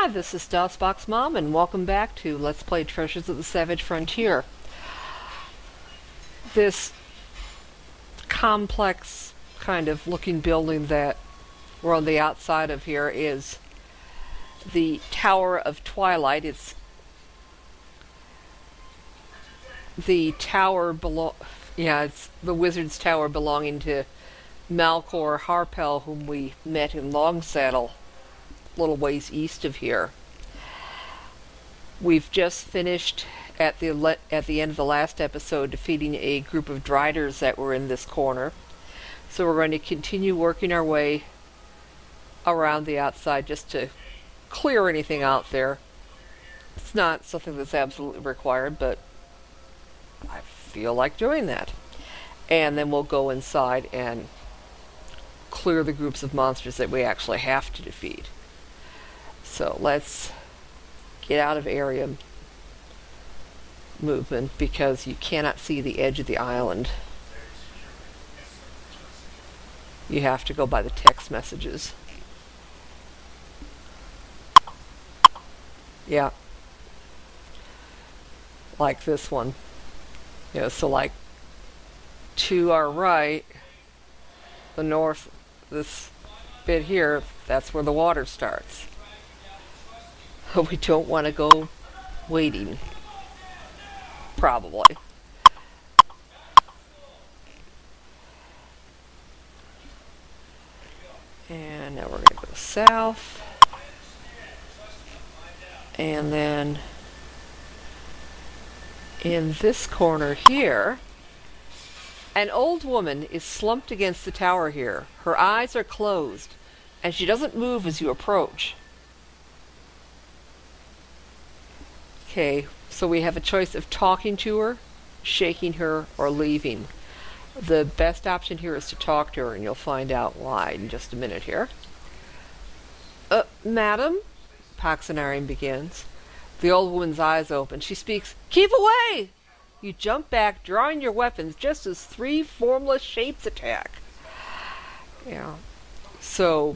Hi, this is DOSBox Mom, and welcome back to Let's Play Treasures of the Savage Frontier. This complex kind of looking building that we're on the outside of here is the Tower of Twilight. It's the tower it's the wizard's tower belonging to Malcor Harpel, whom we met in Longsaddle, a little ways east of here. We've just finished at the end of the last episode defeating a group of driders that were in this corner. So we're going to continue working our way around the outside just to clear anything out there. It's not something that's absolutely required, but I feel like doing that. And then we'll go inside and clear the groups of monsters that we actually have to defeat. So let's get out of area movement because you cannot see the edge of the island. You have to go by the text messages. Yeah. Like this one. You know, so like to our right, the north, this bit here, that's where the water starts. We don't want to go wading, probably. And now we're going to go south. And then in this corner here, an old woman is slumped against the tower here. Her eyes are closed, and she doesn't move as you approach. Okay, so we have a choice of talking to her, shaking her, or leaving. The best option here is to talk to her, and you'll find out why in just a minute here. Madam? Poxenarian begins. The old woman's eyes open. She speaks, "Keep away!" You jump back, drawing your weapons just as three formless shapes attack. Yeah. So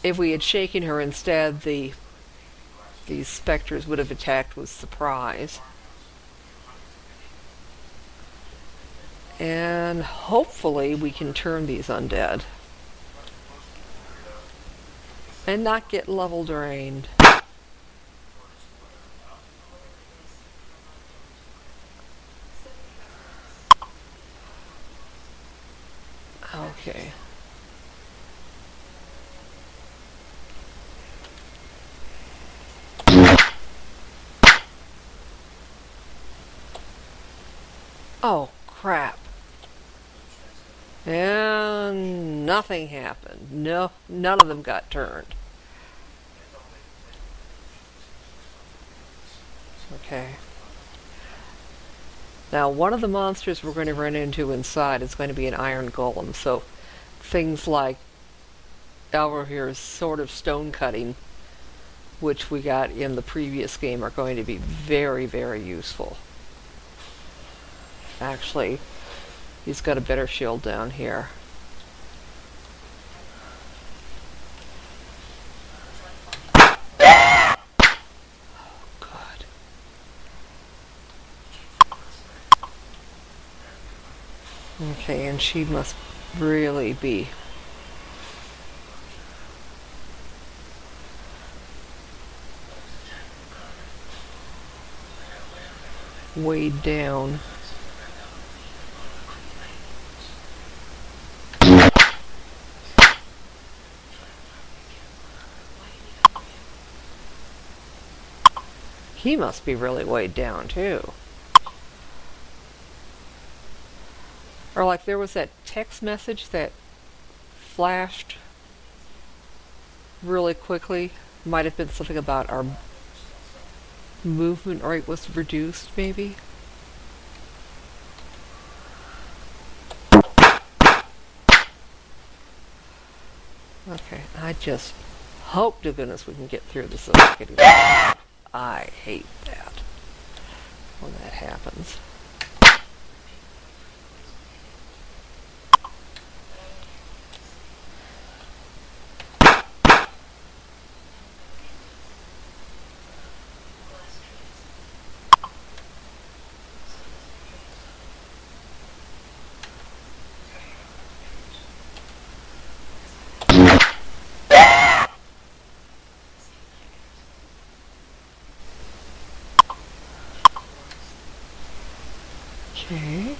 if we had shaken her instead, these specters would have attacked with surprise. And hopefully we can turn these undead and not get level drained. Okay. Oh, crap. And nothing happened. No, none of them got turned. Okay. Now, one of the monsters we're going to run into inside is going to be an iron golem, so things like Alrohir's Sword of Stone Cutting, which we got in the previous game, are going to be very, very useful. Actually, he's got a better shield down here. Oh, God. Okay, and she must really be weighed down. He must be really weighed down, too. Or like there was that text message that flashed really quickly. Might have been something about our movement rate was reduced, maybe? Okay, I just hope to goodness we can get through this without getting... I hate that when that happens. Okay.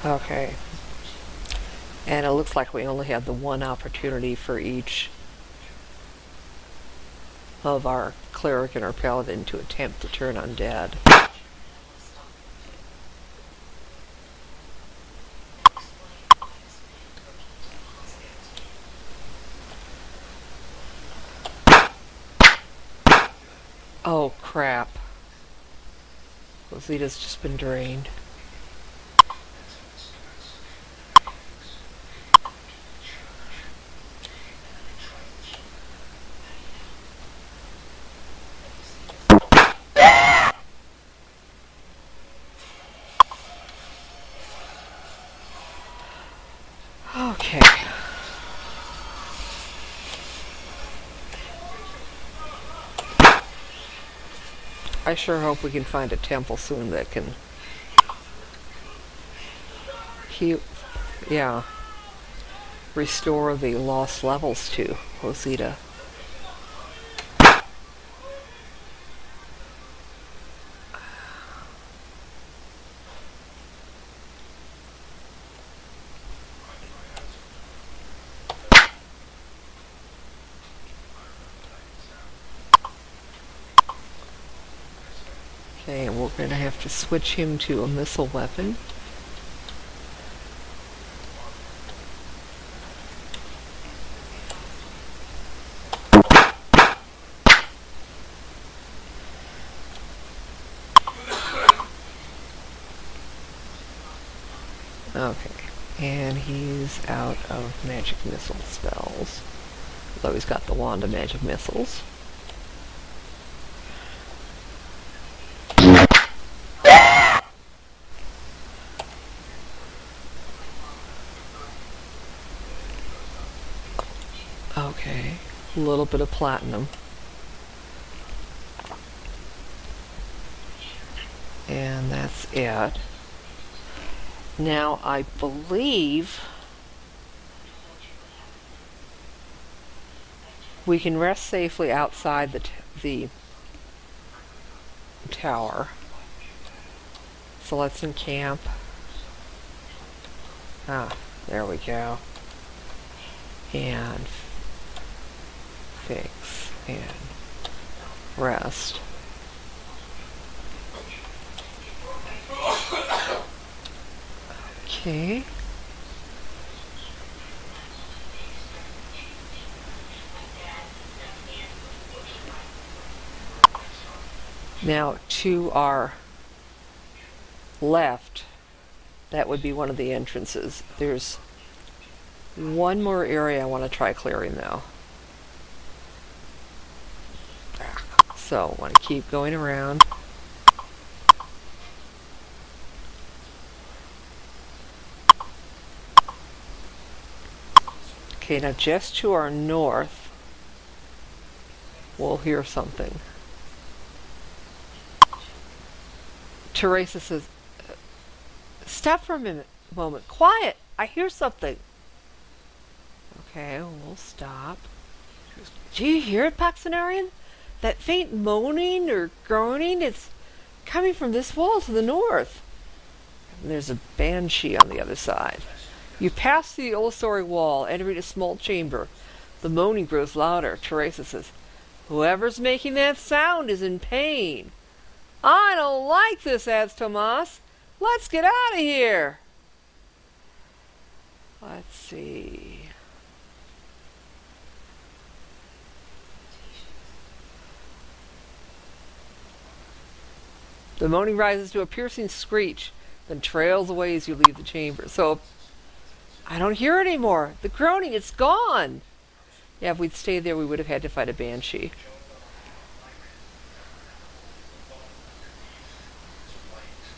Okay. And it looks like we only have the one opportunity for each of our cleric and our paladin to attempt to turn undead. Oh crap. Rosita's just been drained. Okay. I sure hope we can find a temple soon that can restore the lost levels to Rosita. Okay, we're going to have to switch him to a missile weapon. Okay, and he's out of magic missile spells. Although he's got the wand of magic missiles. Okay, a little bit of platinum. And that's it. Now, I believe we can rest safely outside the tower. So let's encamp. Ah, there we go. And fix and rest. Okay. Now to our left, that would be one of the entrances. There's one more area I want to try clearing though. So I want to keep going around. Okay, now just to our north, we'll hear something. Teresa says, stop for a moment. Quiet! I hear something. Okay, we'll stop. Do you hear it, Paxenarian? That faint moaning or groaning, it's coming from this wall to the north. And there's a banshee on the other side. You pass through the Olisori wall, entering a small chamber. The moaning grows louder. Teresa says, whoever's making that sound is in pain. I don't like this, adds Tomas. Let's get out of here. Let's see. The moaning rises to a piercing screech, then trails away as you leave the chamber. So, I don't hear it anymore. The groaning, it's gone. Yeah, if we'd stayed there, we would have had to fight a banshee.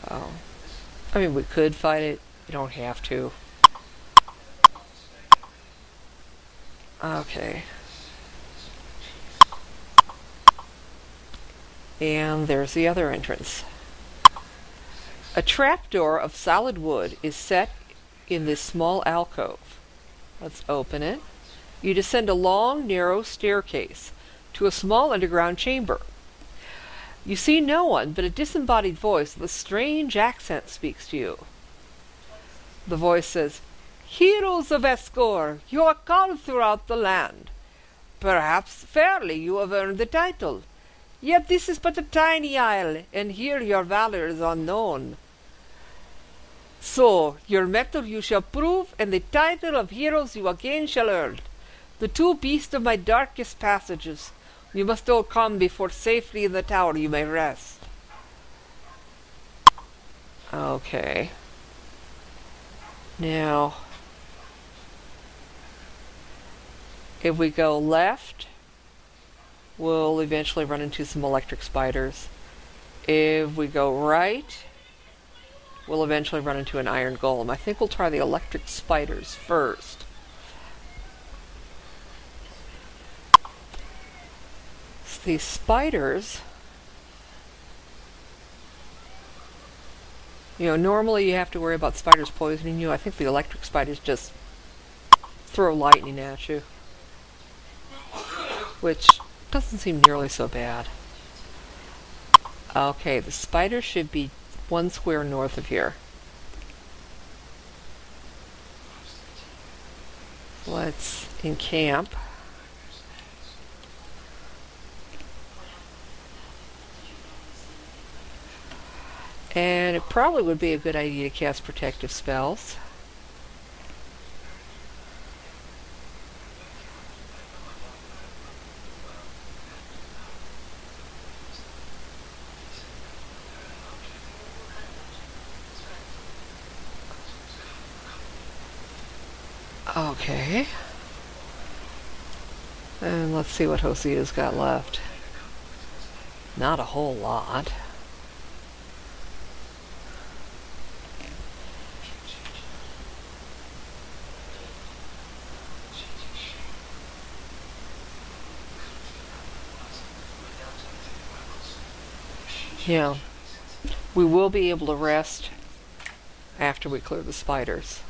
Oh. I mean, we could fight it. We don't have to. Okay. And there's the other entrance. A trapdoor of solid wood is set in this small alcove. Let's open it. You descend a long, narrow staircase to a small underground chamber. You see no one, but a disembodied voice with a strange accent speaks to you. The voice says, "Heroes of Escor, you are called throughout the land. Perhaps fairly you have earned the title. Yet this is but a tiny isle, and here your valor is unknown. So your mettle you shall prove, and the title of heroes you again shall earn. The two beasts of my darkest passages you must overcome before safely in the tower you may rest." Okay. Now, if we go left, we'll eventually run into some electric spiders. If we go right, we'll eventually run into an iron golem. I think we'll try the electric spiders first. So these spiders, you know, normally you have to worry about spiders poisoning you. I think the electric spiders just throw lightning at you, which doesn't seem nearly so bad. Okay, the spiders should be 1 square north of here. Let's encamp. And it probably would be a good idea to cast protective spells. Okay. And let's see what Hosea's got left. Not a whole lot. Yeah. We will be able to rest after we clear the spiders.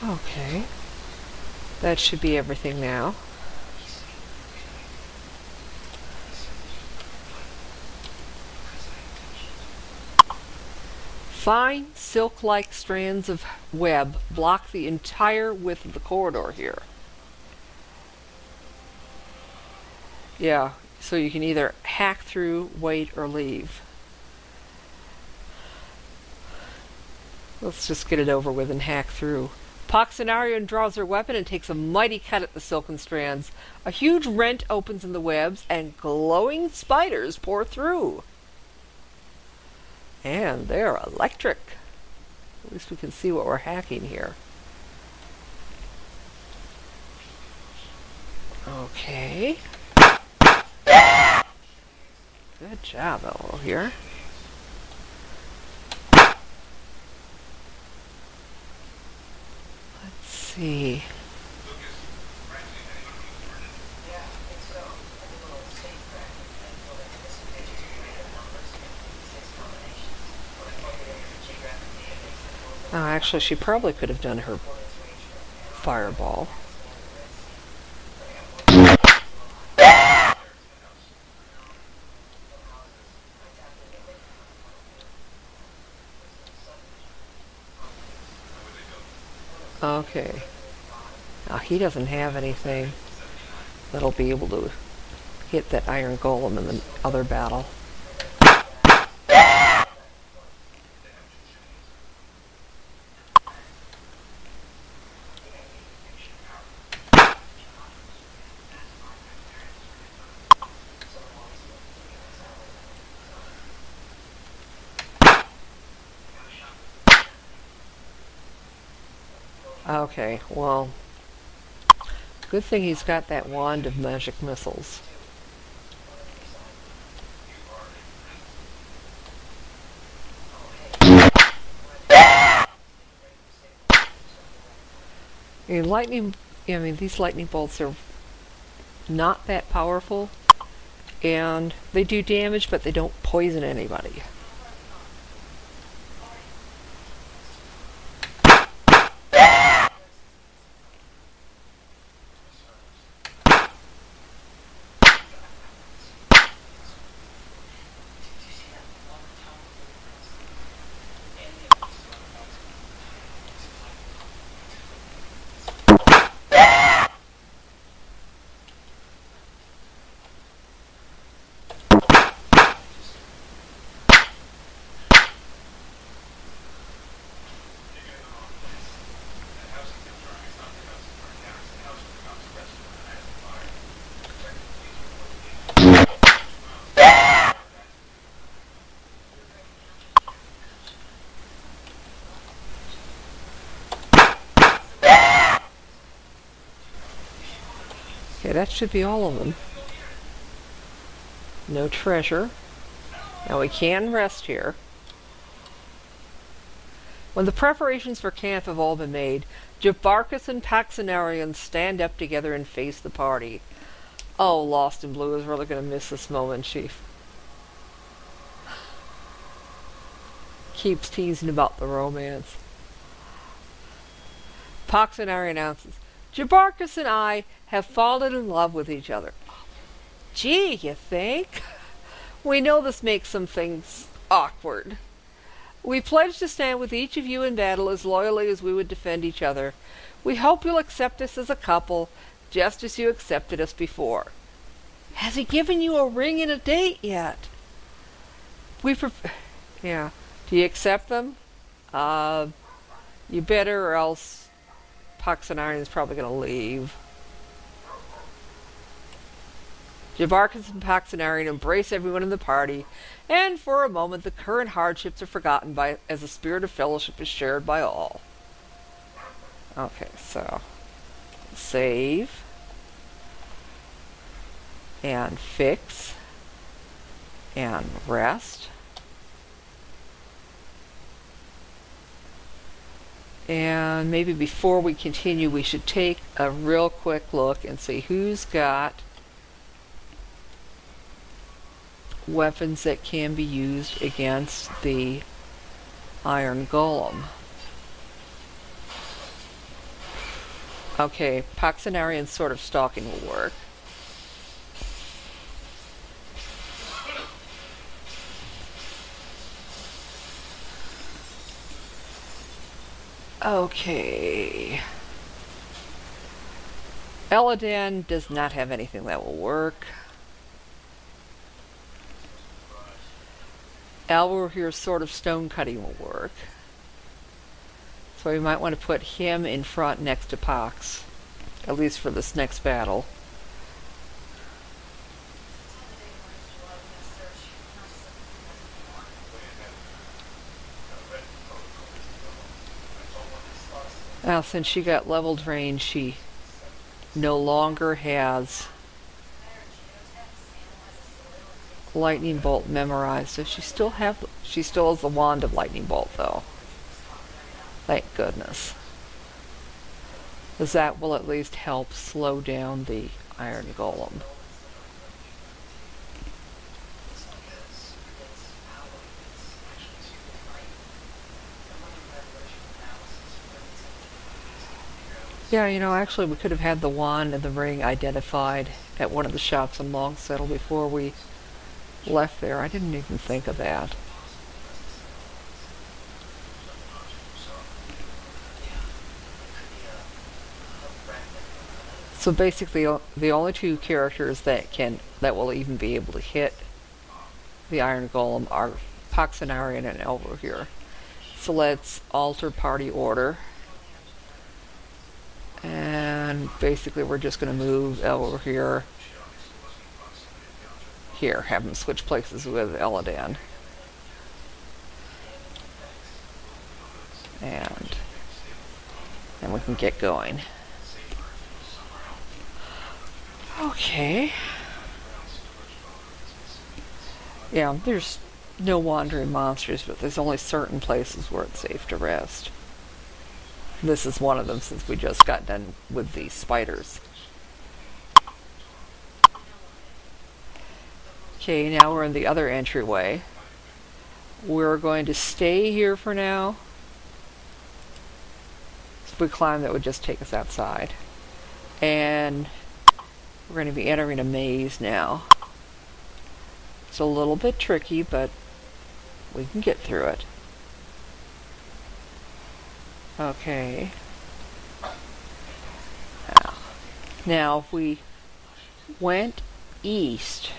Okay, that should be everything now. Fine silk-like strands of web block the entire width of the corridor here. Yeah, so you can either hack through, wait, or leave. Let's just get it over with and hack through. Poxenarian draws her weapon and takes a mighty cut at the silken strands. A huge rent opens in the webs, and glowing spiders pour through. And they're electric. At least we can see what we're hacking here. Okay. Good job, Elmo here. See. Oh, actually, she probably could have done her fireball. Okay. Now he doesn't have anything that'll be able to hit that iron golem in the other battle. Okay, well, good thing he's got that wand of magic missiles. These lightning bolts are not that powerful, and they do damage, but they don't poison anybody. Okay, that should be all of them. No treasure. Now we can rest here. When the preparations for camp have all been made, Jabarkus and Paxenarian stand up together and face the party. Oh, Lost in Blue is really going to miss this moment, Chief. Keeps teasing about the romance. Paxenarian announces, Jabarkus and I have fallen in love with each other. Gee, you think? We know this makes some things awkward. We pledge to stand with each of you in battle as loyally as we would defend each other. We hope you'll accept us as a couple, just as you accepted us before. Has he given you a ring and a date yet? Yeah. Do you accept them? You better, or else Paxenarian is probably going to leave. Jabarkus and Paxenarian embrace everyone in the party, and for a moment the current hardships are forgotten as the spirit of fellowship is shared by all. Okay, so save and fix and rest. And maybe before we continue, we should take a real quick look and see who's got weapons that can be used against the iron golem. Okay, Paxenarian's sort of stalking will work. Okay. Eladan does not have anything that will work. Alworth's sort of stone cutting will work. So we might want to put him in front next to Pax, at least for this next battle. Now, since she got leveled range, she no longer has lightning bolt memorized. So she still has the wand of lightning bolt, though. Thank goodness, because that will at least help slow down the iron golem. Yeah, actually we could have had the wand and the ring identified at one of the shops in Longsettle before we left there. I didn't even think of that. So basically, the only two characters that will even be able to hit the iron golem are Paxenarian and Elver here. So let's alter party order. And basically we're just going to move over here. Have him switch places with Eladan. And we can get going. Okay. Yeah, there's no wandering monsters, but there's only certain places where it's safe to rest. This is one of them since we just got done with the spiders. Okay, now we're in the other entryway. We're going to stay here for now. If we climb, that would just take us outside. And we're going to be entering a maze now. It's a little bit tricky, but we can get through it. Okay. Now if we went east,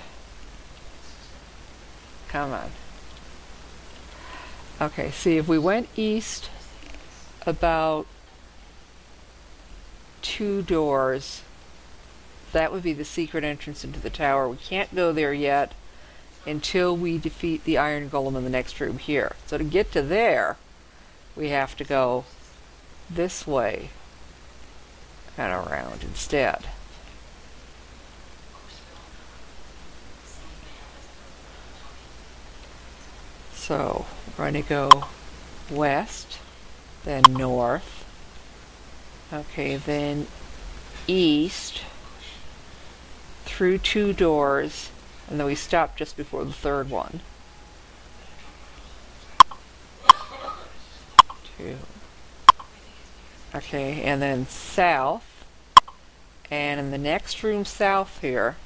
come on. Okay, see, if we went east about 2 doors, that would be the secret entrance into the tower. We can't go there yet until we defeat the iron golem in the next room here. So to get to there, we have to go this way and around instead. So we're going to go west, then north, okay, then east, through 2 doors, and then we stop just before the 3rd one. 2. Okay, and then south, and in the next room south here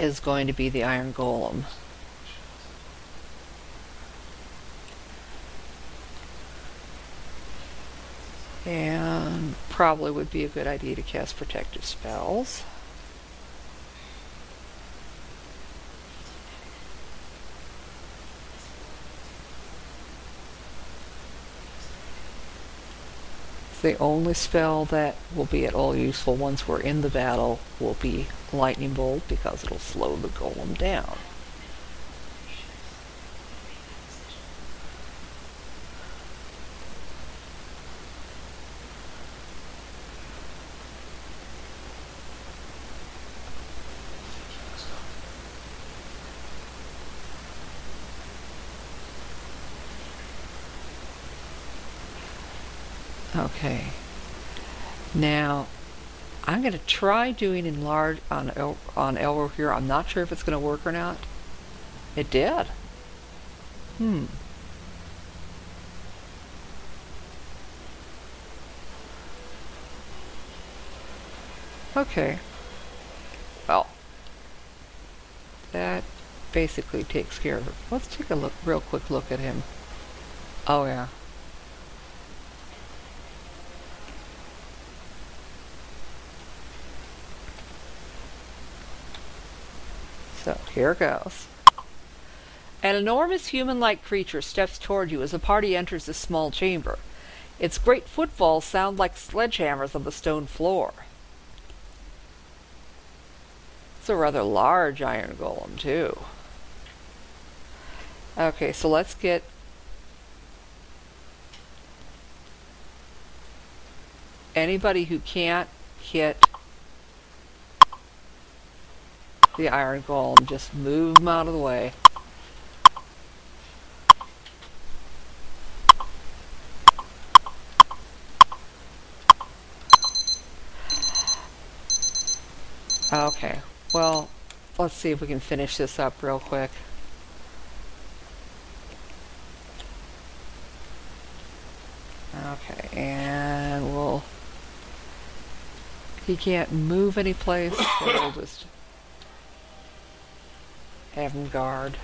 is going to be the iron golem. And probably would be a good idea to cast protective spells. The only spell that will be at all useful once we're in the battle will be lightning bolt, because it'll slow the golem down. Okay, now I'm going to try doing enlarge on Elro here. I'm not sure if it's going to work or not. It did. Okay. Well, that basically takes care of it. Let's take a real quick look at him. Oh yeah. So here goes. An enormous human-like creature steps toward you as the party enters this small chamber. Its great footfalls sound like sledgehammers on the stone floor. It's a rather large iron golem, too. Okay, so let's get anybody who can't hit the iron golem, just move them out of the way. Okay, well, let's see if we can finish this up real quick. Okay, and he can't move any place, so we'll just have him guard.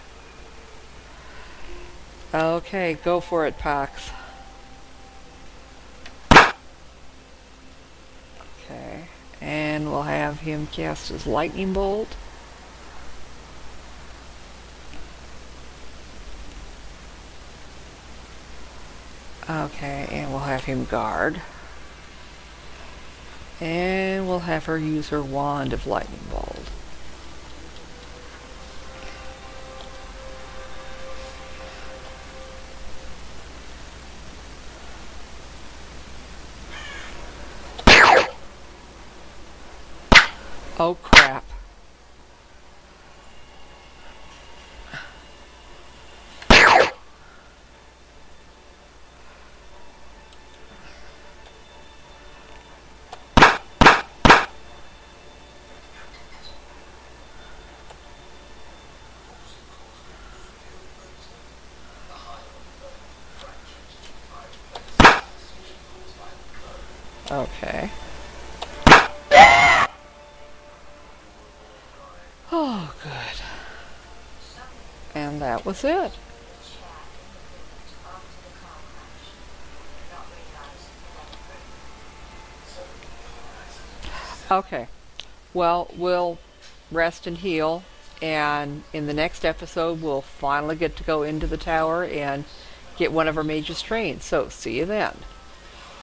Okay, go for it, Pox. Okay, and we'll have him cast his lightning bolt. Okay, and we'll have him guard. And we'll have her use her wand of lightning bolt. Oh crap. Okay. Oh, good. And that was it. Okay. Well, we'll rest and heal, and in the next episode, we'll finally get to go into the tower and get one of our mage's trains. So, see you then.